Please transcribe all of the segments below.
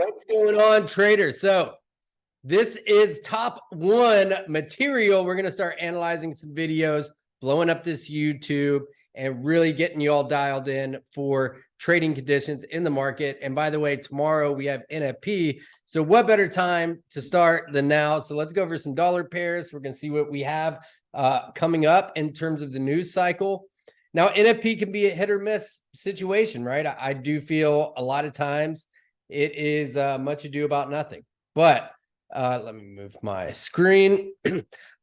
What's going on, traders? So this is top one material. We're going to start analyzing some videos, blowing up this YouTube, and really getting you all dialed in for trading conditions in the market. And by the way, tomorrow we have NFP. So what better time to start than now? So let's go over some dollar pairs. We're going to see what we have coming up in terms of the news cycle. Now, NFP can be a hit or miss situation, right? I do feel a lot of times it is much ado about nothing. But let me move my screen.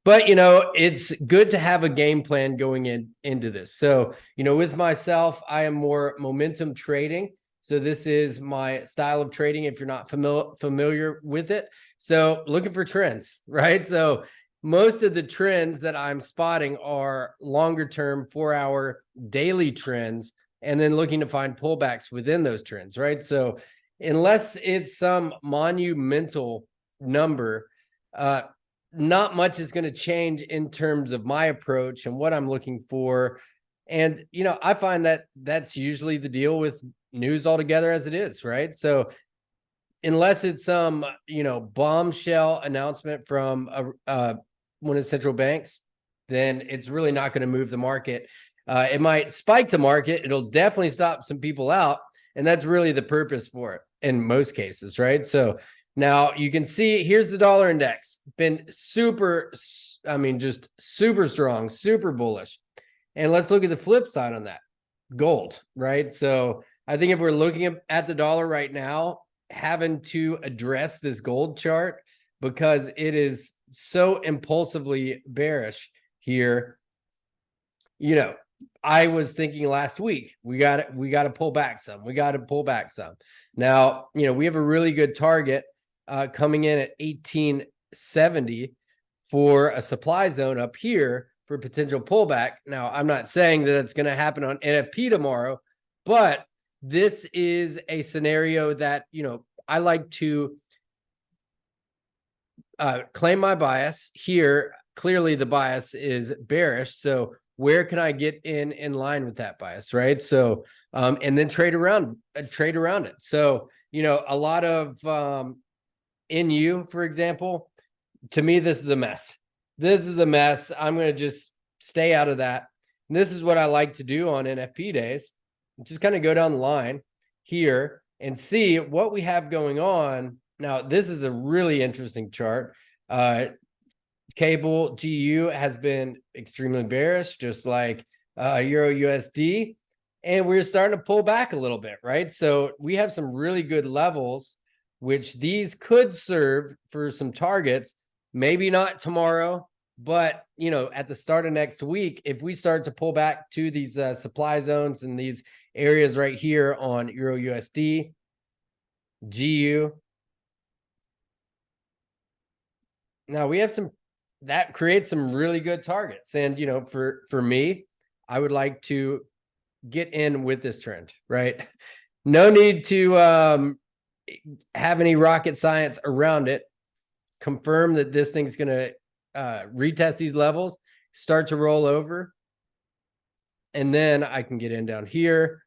But, it's good to have a game plan going into this. So, with myself, I am more momentum trading. So this is my style of trading if you're not familiar with it. So looking for trends, right? So most of the trends that I'm spotting are longer term 4-hour daily trends, and then looking to find pullbacks within those trends, right? So unless it's some monumental number, not much is going to change in terms of my approach and what I'm looking for. And, I find that that's usually the deal with news altogether as it is, right? So unless it's some, bombshell announcement from one of the central banks, then it's really not going to move the market. It might spike the market. It'll definitely stop some people out. And that's really the purpose for it in most cases, right? So now you can see here's the dollar index. Been just super strong, super bullish. And let's look at the flip side on that. Gold, right? So I think if we're looking at the dollar right now, having to address this gold chart because it is so impulsively bearish here. I was thinking last week, we got to pull back some. We got to pull back some. Now, we have a really good target coming in at 1870 for a supply zone up here for potential pullback. Now, I'm not saying that it's going to happen on NFP tomorrow, but this is a scenario that, I like to claim my bias here. Clearly the bias is bearish. So where can I get in line with that bias, right? So, and then trade around it. So, a lot of NU, for example, to me, this is a mess. This is a mess. I'm going to just stay out of that. And this is what I like to do on NFP days. Just kind of go down the line here and see what we have going on. Now, this is a really interesting chart. Cable GU has been extremely bearish, just like Euro USD. And we're starting to pull back a little bit, right? So we have some really good levels, which these could serve for some targets. Maybe not tomorrow, but, at the start of next week, if we start to pull back to these supply zones and these areas right here on Euro USD, GU. Now we have that creates some really good targets. And, for me, I would like to get in with this trend, right? No need to have any rocket science around it. Confirm that this thing's going to retest these levels, start to roll over. And then I can get in down here.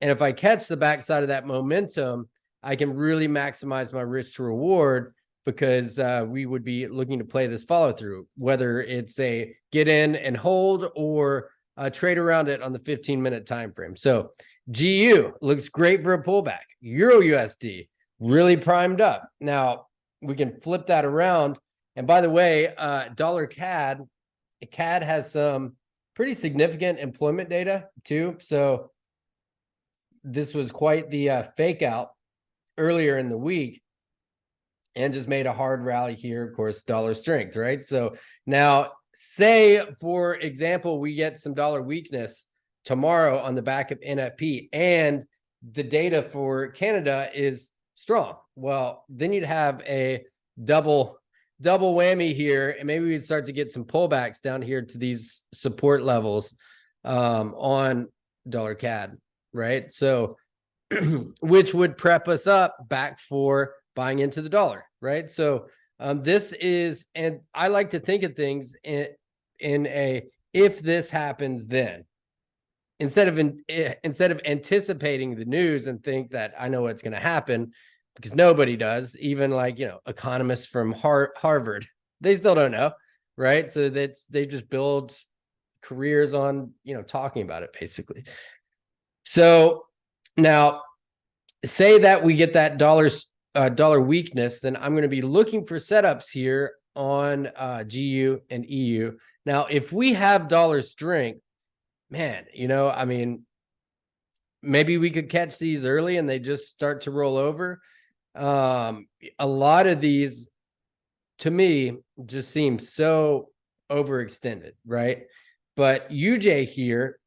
And if I catch the backside of that momentum, I can really maximize my risk to reward because we would be looking to play this follow through, whether it's a get in and hold or trade around it on the 15-minute time frame. So GU looks great for a pullback. Euro USD really primed up. Now we can flip that around. And by the way, dollar CAD has some pretty significant employment data too. So this was quite the fake out earlier in the week and just made a hard rally here. Of course, dollar strength, right? So now say, for example, we get some dollar weakness tomorrow on the back of NFP and the data for Canada is strong. Well, then you'd have a double whammy here, and maybe we'd start to get some pullbacks down here to these support levels on dollar CAD, right? So which would prep us up back for buying into the dollar, right? So this is, and I like to think of things in a if this happens then. instead of anticipating the news and think that I know what's going to happen, because nobody does, even like, economists from Harvard, they still don't know, right? So they just build careers on, talking about it basically. So now say that we get that dollar weakness, then I'm going to be looking for setups here on GU and EU. Now, if we have dollar strength, man, I mean, maybe we could catch these early and they just start to roll over. A lot of these, to me, just seem so overextended, right? But UJ here,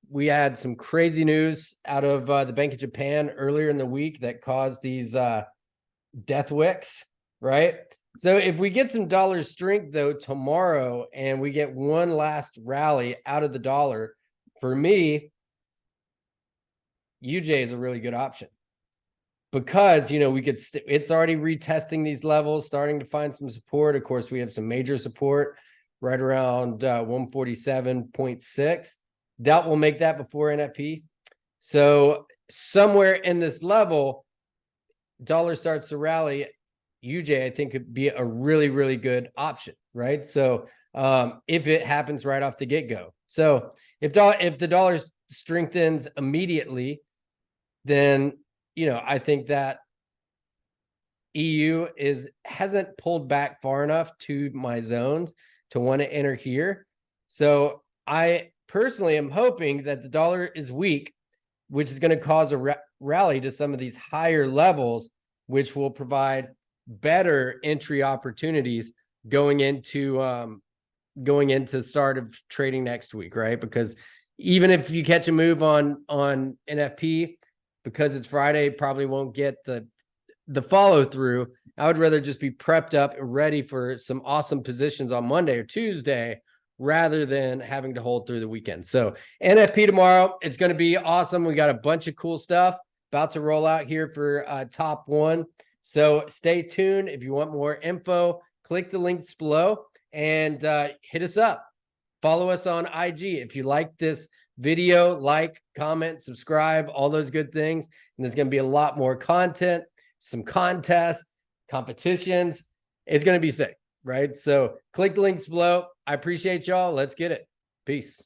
we had some crazy news out of the Bank of Japan earlier in the week that caused these death wicks, right? So if we get some dollar strength though tomorrow and we get one last rally out of the dollar, for me, UJ is a really good option because, we could, it's already retesting these levels, starting to find some support. Of course, we have some major support right around 147.6. Doubt we'll make that before NFP. So somewhere in this level, dollar starts to rally. UJ, I think, could be a really, really good option, right? So if it happens right off the get-go. So if the dollar strengthens immediately, then, I think that EU hasn't pulled back far enough to my zones to want to enter here. So I personally am hoping that the dollar is weak, which is going to cause a rally to some of these higher levels, which will provide better entry opportunities going into start of trading next week, right? Because even if you catch a move on NFP, because it's Friday, probably won't get the follow through. I would rather just be prepped up and ready for some awesome positions on Monday or Tuesday rather than having to hold through the weekend. So NFP tomorrow, it's going to be awesome. We got a bunch of cool stuff about to roll out here for top one. So stay tuned. If you want more info, click the links below and hit us up. Follow us on IG. If you like this video, like, comment, subscribe, all those good things. And there's going to be a lot more content, some contests, competitions. It's going to be sick, right? So click the links below. I appreciate y'all. Let's get it. Peace.